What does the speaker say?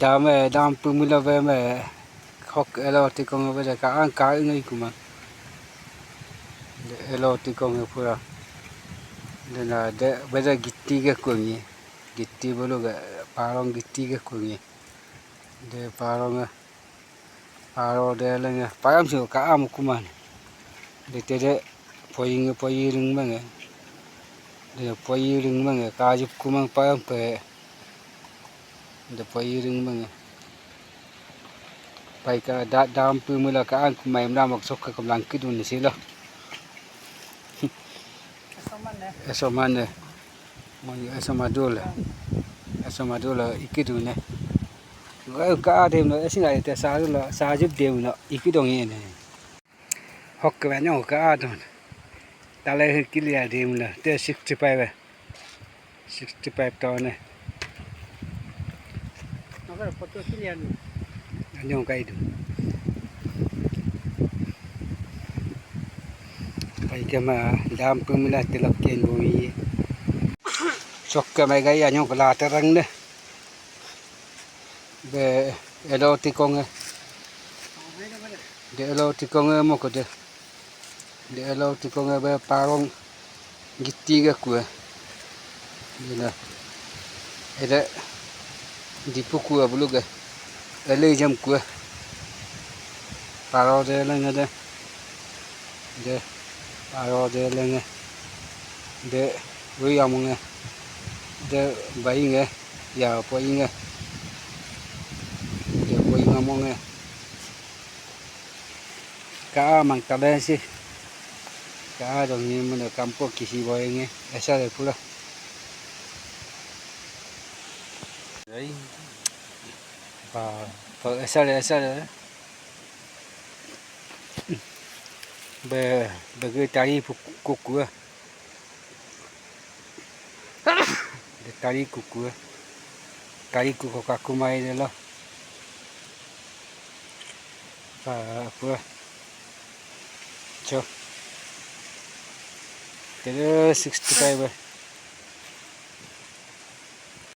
dam pumula me khok eloti kong be ka an ka ngai kuma eloti kong pura dena de beda gitti ke kungi gitti bolu ga parong gitti ke kungi de parong aro de lenga payam su ka am kuman de te poying menge de poying menge ka jup kumang payam pe de poying menge pai ka dam pumula ka an kumai mna mak sok ka kamlang kidun ni sila Esomane moy esomadola ikidune ka dem no esinga te sajib dem no ikidong ene hokke banyo ka adon tale kilia dem no te 65 tone agora foto kilian anyo kaidu pai kama dam pumula telak ken bui sok ka mai gai anyo kala terang ne be eloti kong de eloti kong mo ko de eloti kong be parong gitti ga ku ina eda dipuku abuluga ele jam ku paro de lenga de paro de lenga de wi amunga de bainga ya poinga de poinga monga ka mang tale si ka dong ni mun kampo kisi boinge esa de pula ai pa esa de be ge tari kuku de tari kuku kakumai de lo pa pula cho te 65